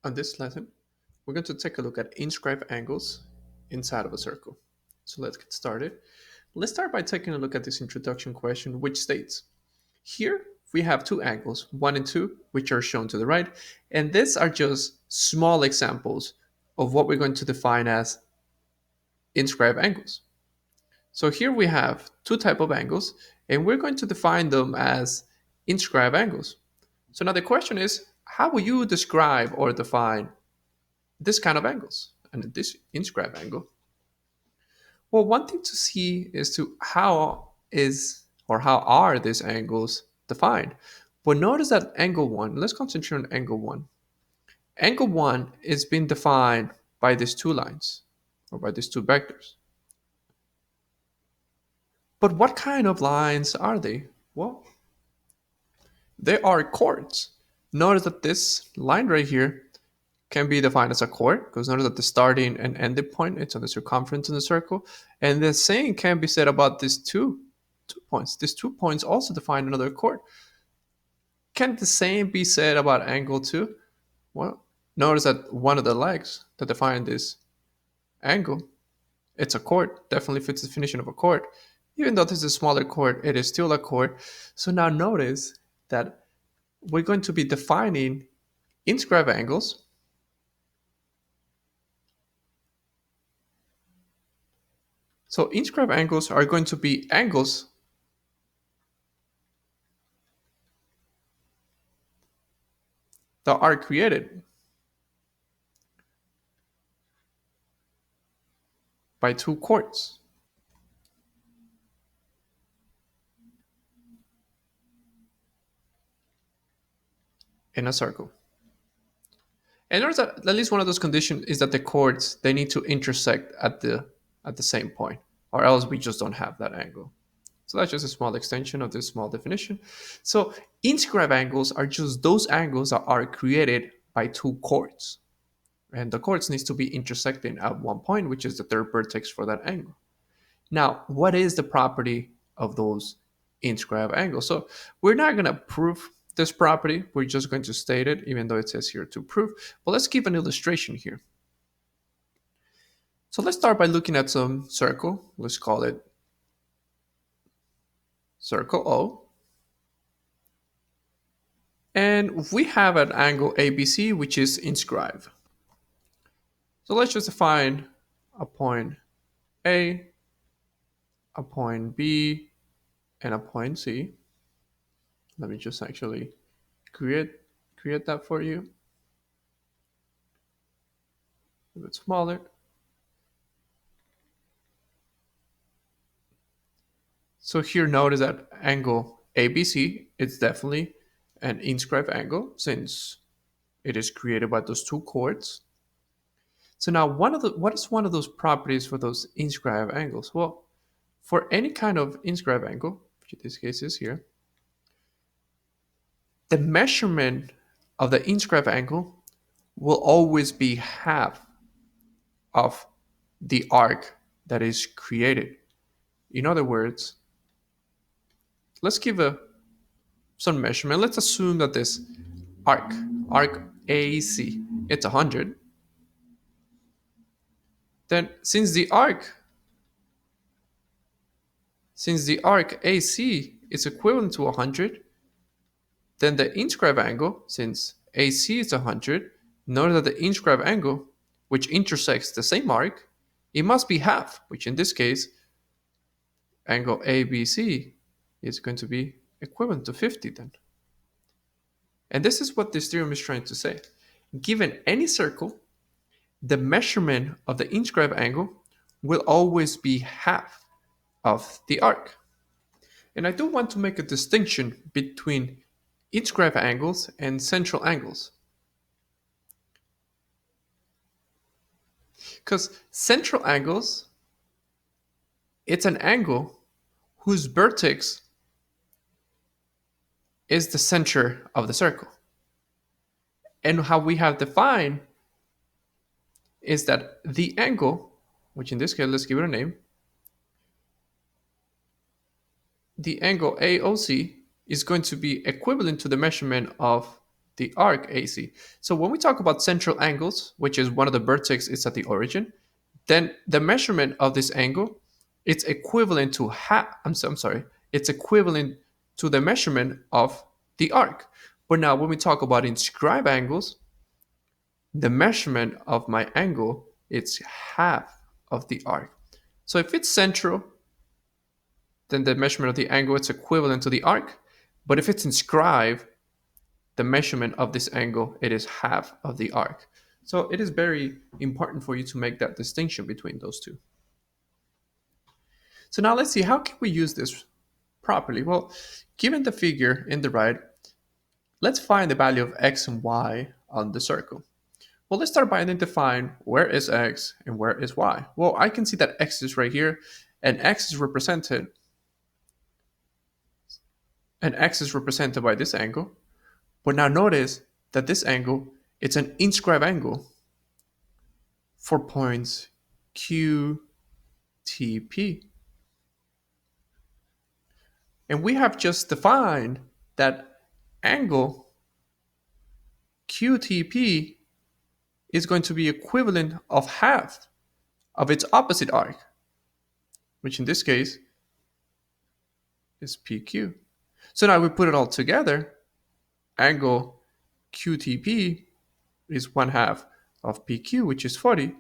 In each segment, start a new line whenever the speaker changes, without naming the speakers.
On this lesson, we're going to take a look at inscribed angles inside of a circle. So let's get started. Let's start by taking a look at this introduction question, which states, here we have two angles, 1 and 2, which are shown to the right, and these are just small examples of what we're going to define as inscribed angles. So here we have two type of angles, and we're going to define them as inscribed angles. So now the question is, how will you describe or define this kind of angles and this inscribed angle? Well, one thing to see is to how is or how are these angles defined. But notice that angle one, let's concentrate on angle one. Angle one is being defined by these two lines or by these two vectors. But what kind of lines are they? Well, they are chords. Notice that this line right here can be defined as a chord because notice that the starting and ending point, it's on the circumference in the circle. And the same can be said about these two points. These 2 points also define another chord. Can the same be said about angle 2? Well, notice that one of the legs that define this angle, it's a chord, definitely fits the definition of a chord. Even though this is a smaller chord, it is still a chord. So now notice that we're going to be defining inscribed angles. So inscribed angles are going to be angles that are created by two chords. In a circle. And notice that at least one of those conditions is that the chords, they need to intersect at the same point, or else we just don't have that angle. So that's just a small extension of this small definition. So inscribed angles are just those angles that are created by two chords. And the chords needs to be intersecting at one point, which is the third vertex for that angle. Now, what is the property of those inscribed angles? So we're not going to prove this property. We're just going to state it, even though it says here to prove. But let's give an illustration here. So let's start by looking at some circle. Let's call it circle O. And we have an angle ABC, which is inscribed. So let's just define a point A, a point B, and a point C. Let me just actually create that for you. A bit smaller. So here notice that angle ABC is definitely an inscribed angle since it is created by those two chords. So now what is one of those properties for those inscribed angles? Well, for any kind of inscribed angle, which in this case is here, the measurement of the inscribed angle will always be half of the arc that is created. In other words, let's give some measurement. Let's assume that this arc AC, it's 100. Then since the arc AC is equivalent to 100, then the inscribed angle, since AC is 100, note that the inscribed angle, which intersects the same arc, it must be half, which in this case, angle ABC is going to be equivalent to 50 then. And this is what this theorem is trying to say. Given any circle, the measurement of the inscribed angle will always be half of the arc. And I do want to make a distinction between inscribed angles and central angles. Because central angles, it's an angle whose vertex is the center of the circle. And how we have defined is that the angle, which in this case, let's give it a name, the angle AOC is going to be equivalent to the measurement of the arc AC. So when we talk about central angles, which is one of the vertex is at the origin, then the measurement of this angle, it's equivalent to I'm sorry, it's equivalent to the measurement of the arc. But now when we talk about inscribed angles, the measurement of my angle, it's half of the arc. So if it's central, then the measurement of the angle is equivalent to the arc. But if it's inscribed, the measurement of this angle, it is half of the arc. So it is very important for you to make that distinction between those two. So now let's see, how can we use this properly? Well, given the figure in the right, let's find the value of x and y on the circle. Well, let's start by identifying where is x and where is y. Well, I can see that x is right here, and x is represented by this angle. But now notice that this angle, it's an inscribed angle for points Q, T, P. And we have just defined that angle QTP is going to be equivalent of half of its opposite arc, which in this case is PQ. So now we put it all together, angle QTP is 1/2 of PQ, which is 40.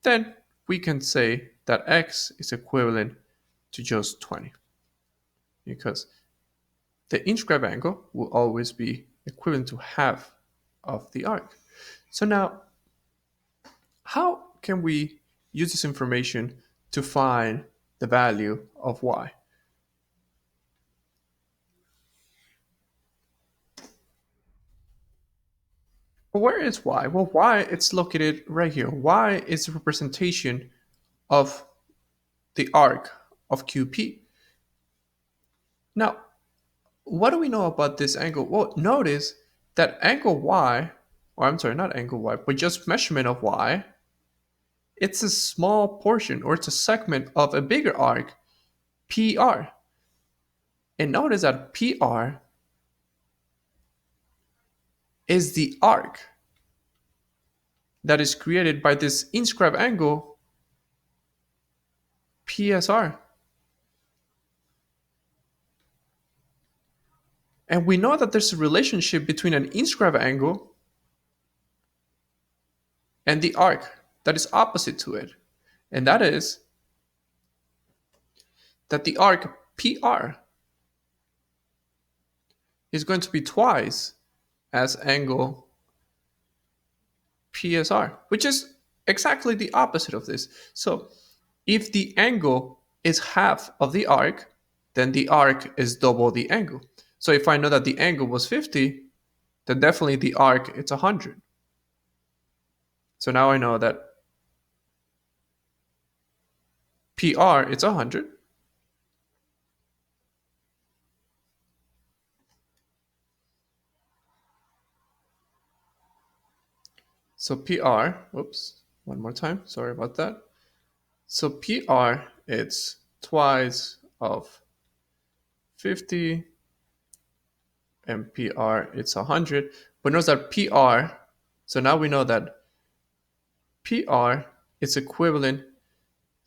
Then we can say that X is equivalent to just 20, because the inscribed angle will always be equivalent to half of the arc. So now, how can we use this information to find the value of y? Well, where is y? Well, y, it's located right here. Y is a representation of the arc of QP. Now, what do we know about this angle? Well, notice that angle y, or I'm sorry, not angle y, but just measurement of y, it's a small portion, or it's a segment of a bigger arc, PR. And notice that PR is the arc that is created by this inscribed angle, PSR. And we know that there's a relationship between an inscribed angle and the arc that is opposite to it. And that is that the arc PR is going to be twice as angle PSR, which is exactly the opposite of this. So if the angle is half of the arc, then the arc is double the angle. So if I know that the angle was 50, then definitely the arc it's 100. So now I know that PR it's 100. So PR, oops, one more time, sorry about that. So PR, it's twice of 50, and PR, it's 100. But notice that PR, so now we know that PR is equivalent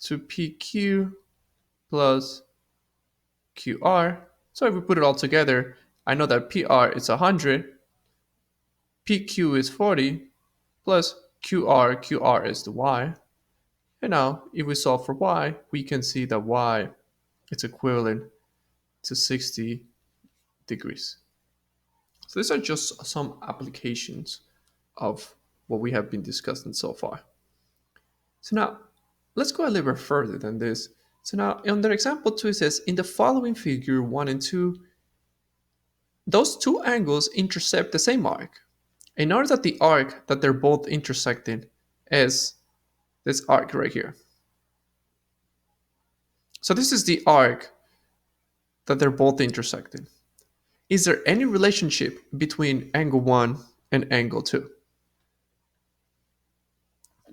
to PQ plus QR. So if we put it all together, I know that PR is 100, PQ is 40, plus QR is the Y. And now, if we solve for y, we can see that y is equivalent to 60 degrees. So these are just some applications of what we have been discussing so far. So now, let's go a little bit further than this. So now, under example 2, it says, in the following figure 1 and 2, those two angles intercept the same arc. And notice that the arc that they're both intersecting is this arc right here. So this is the arc that they're both intersecting. Is there any relationship between angle 1 and angle 2?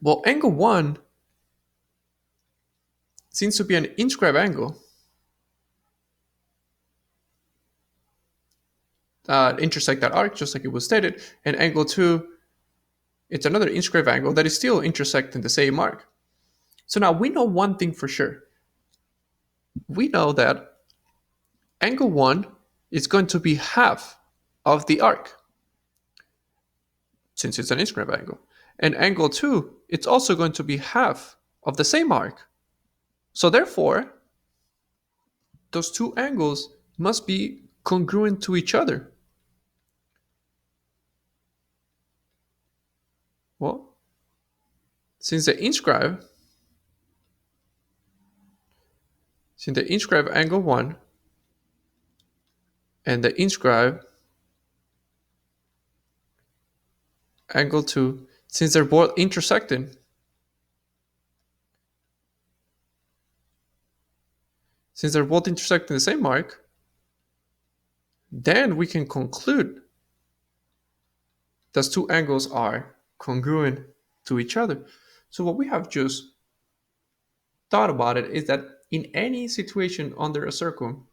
Well, angle 1 seems to be an inscribed angle. intersect that arc, just like it was stated. And angle 2, it's another inscribed angle that is still intersecting the same arc. So now we know one thing for sure. We know that angle 1 is going to be half of the arc, since it's an inscribed angle. And angle 2, it's also going to be half of the same arc. So therefore, those two angles must be congruent to each other. Well, since the inscribed angle 1 and the inscribed angle 2, since they're both intersecting, the same arc, then we can conclude those two angles are congruent to each other. So what we have just thought about it is that in any situation under a circle,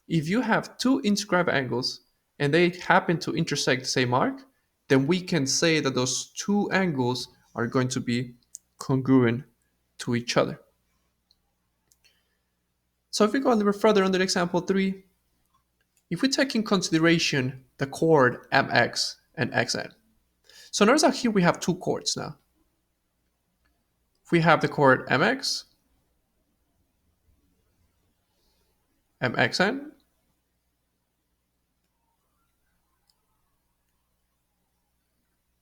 if you have two inscribed angles and they happen to intersect the same arc, then we can say that those two angles are going to be congruent to each other. So if we go a little bit further under example 3, if we take in consideration the chord mx and xn. So notice that here we have two chords now. We have the chord mx, mxn,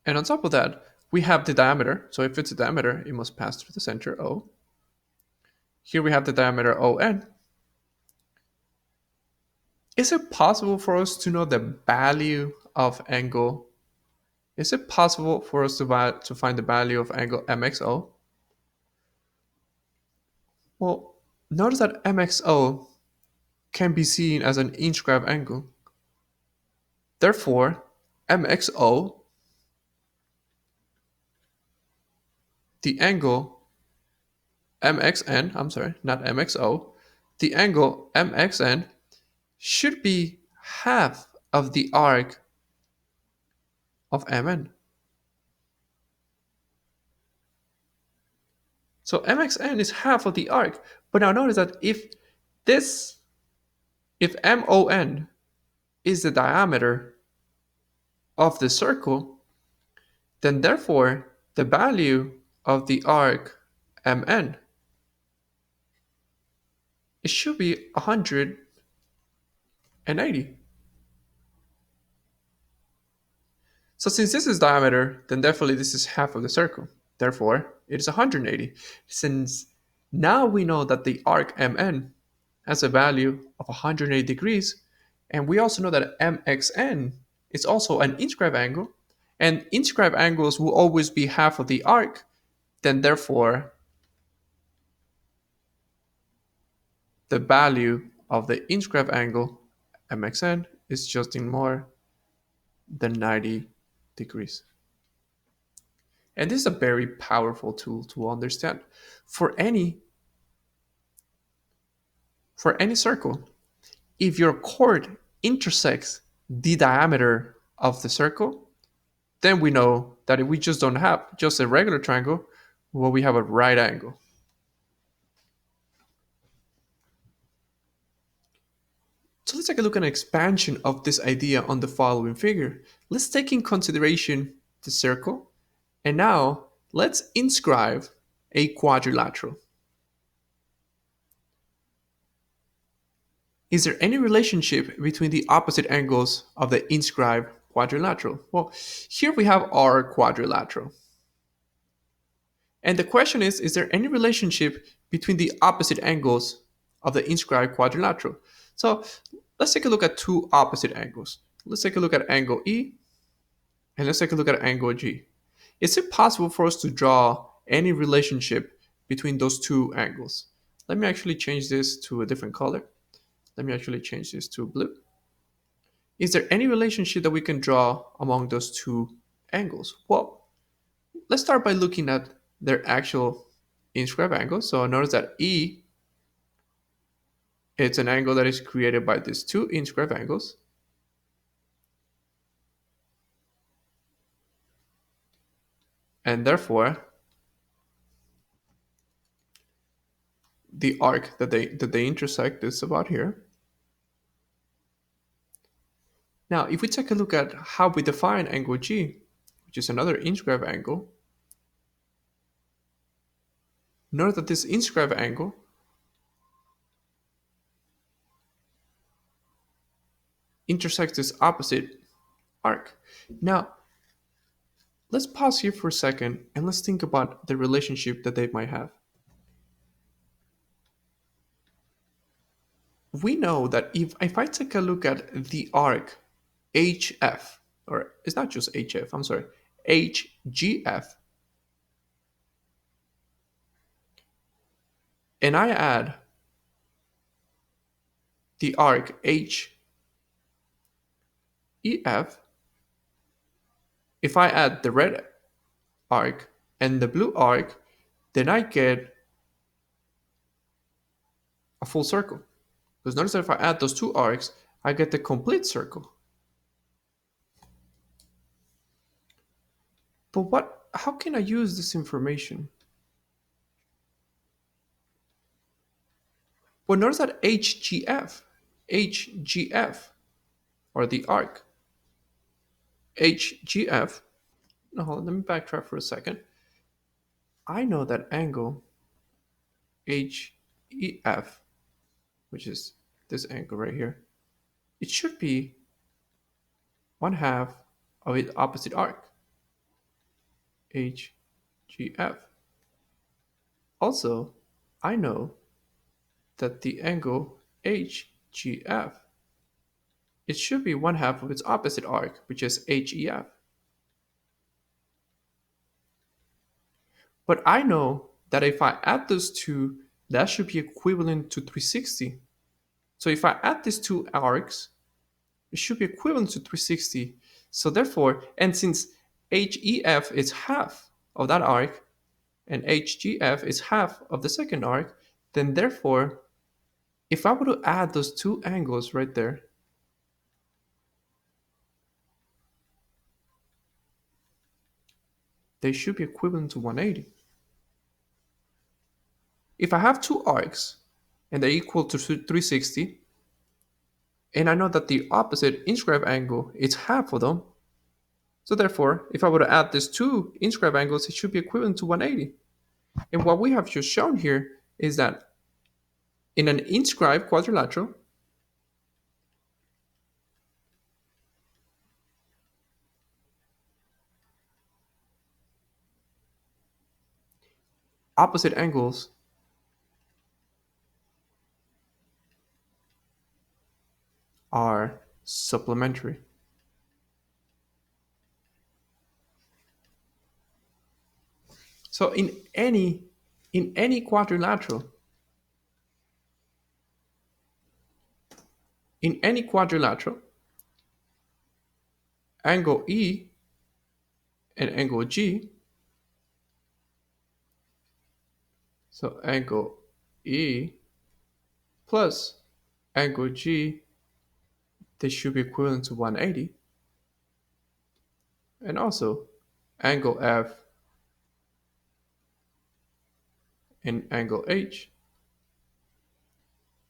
and on top of that, we have the diameter. So if it's a diameter, it must pass through the center O. Here we have the diameter ON. Is it possible for us to know the value of angle? Is it possible for us to find the value of angle MXO? Well, notice that MXO can be seen as an inscribed angle. Therefore, MXO, the angle MXN, I'm sorry, not MXO, the angle MXN should be half of the arc of MN. So MXN is half of the arc. But now notice that if MON is the diameter of the circle, then therefore the value of the arc MN, it should be 180. So since this is diameter, then definitely this is half of the circle. Therefore, it is 180. Since now we know that the arc MN has a value of 180 degrees, and we also know that MXN is also an inscribed angle, and inscribed angles will always be half of the arc, then therefore the value of the inscribed angle MXN is just in more than 90 degrees. And this is a very powerful tool to understand. For any circle, if your chord intersects the diameter of the circle, then we know that if we just don't have just a regular triangle, well, we have a right angle. So let's take a look at an expansion of this idea on the following figure. Let's take in consideration the circle, and now let's inscribe a quadrilateral. Is there any relationship between the opposite angles of the inscribed quadrilateral? Well, here we have our quadrilateral. And the question is there any relationship between the opposite angles of the inscribed quadrilateral? So let's take a look at two opposite angles. Let's take a look at angle E, and let's take a look at angle G. Is it possible for us to draw any relationship between those two angles? Let me actually change this to a different color. Let me actually change this to blue. Is there any relationship that we can draw among those two angles? Well, let's start by looking at their actual inscribed angles. So notice that E, it's an angle that is created by these two inscribed angles. And therefore, the arc that they intersect is about here. Now, if we take a look at how we define angle G, which is another inscribed angle, note that this inscribed angle intersects this opposite arc. Now, let's pause here for a second and let's think about the relationship that they might have. We know that if I take a look at the arc HF, or it's not just HF, I'm sorry, HGF, and I add the arc HEF, if I add the red arc and the blue arc, then I get a full circle. Because notice that if I add those two arcs, I get the complete circle. But how can I use this information? Well, notice that HGF, or the arc, HGF, no, hold on, let me backtrack for a second. I know that angle HEF, which is this angle right here, it should be 1/2 of its opposite arc, HGF. Also, I know that the angle HGF, it should be 1/2 of its opposite arc, which is HEF. But I know that if I add those two, that should be equivalent to 360. So if I add these two arcs, it should be equivalent to 360. So therefore, and since HEF is half of that arc, and HGF is half of the second arc, then therefore, if I were to add those two angles right there, they should be equivalent to 180. If I have two arcs and they're equal to 360, and I know that the opposite inscribed angle is half of them, so therefore, if I were to add these two inscribed angles, it should be equivalent to 180. And what we have just shown here is that in an inscribed quadrilateral, opposite angles are supplementary. So in any quadrilateral, angle E and angle G, so angle E plus angle G, they should be equivalent to 180. And also angle F and angle H,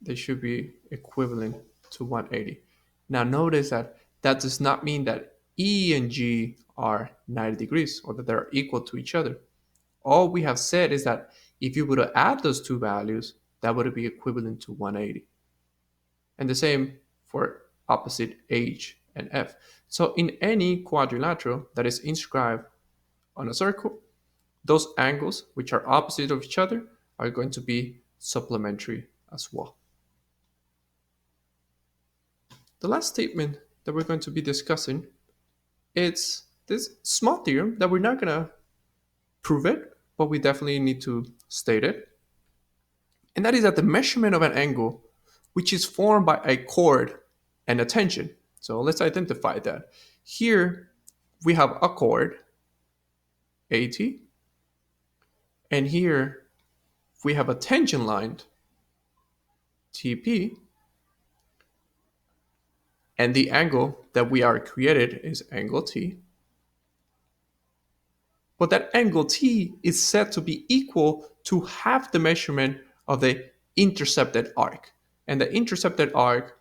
they should be equivalent to 180. Now notice that that does not mean that E and G are 90 degrees or that they're equal to each other. All we have said is that if you were to add those two values, that would be equivalent to 180. And the same for opposite H and F. So in any quadrilateral that is inscribed on a circle, those angles which are opposite of each other are going to be supplementary as well. The last statement that we're going to be discussing is this small theorem that we're not going to prove it, but we definitely need to state it. And that is that the measurement of an angle which is formed by a chord and a tension. So let's identify that. Here we have a chord, AT, and here we have a tension line, TP, and the angle that we are created is angle T. but that angle T is said to be equal to half the measurement of the intercepted arc. And the intercepted arc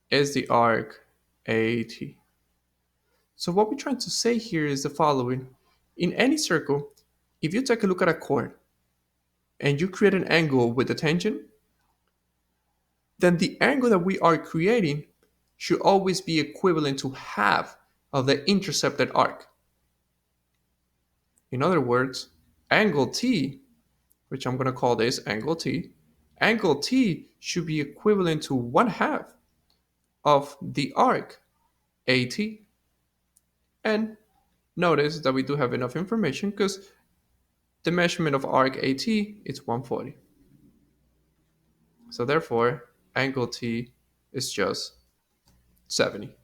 is the arc AT. So what we're trying to say here is the following. In any circle, if you take a look at a chord and you create an angle with the tangent, then the angle that we are creating should always be equivalent to half of the intercepted arc. In other words, angle T, which I'm going to call this angle T should be equivalent to one half of the arc AT. And notice that we do have enough information because the measurement of arc AT is 140. So therefore, angle T is just 70.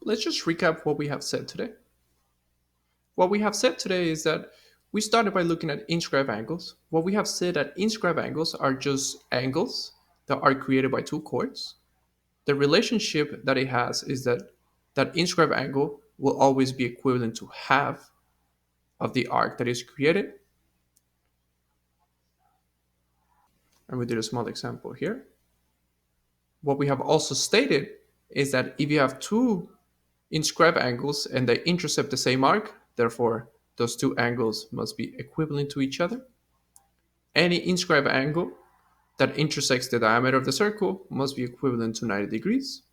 Let's just recap what we have said today. What we have said today is that we started by looking at inscribed angles. What we have said that inscribed angles are just angles that are created by two chords. The relationship that it has is that that inscribed angle will always be equivalent to half of the arc that is created. And we did a small example here. What we have also stated is that if you have two inscribed angles and they intercept the same arc, therefore those two angles must be equivalent to each other. Any inscribed angle that intersects the diameter of the circle must be equivalent to 90 degrees.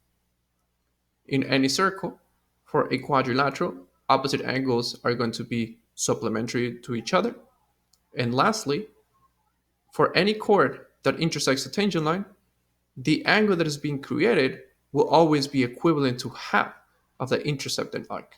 In any circle, for a quadrilateral, opposite angles are going to be supplementary to each other. And lastly, for any chord that intersects the tangent line, the angle that is being created will always be equivalent to half of the intercepted arc.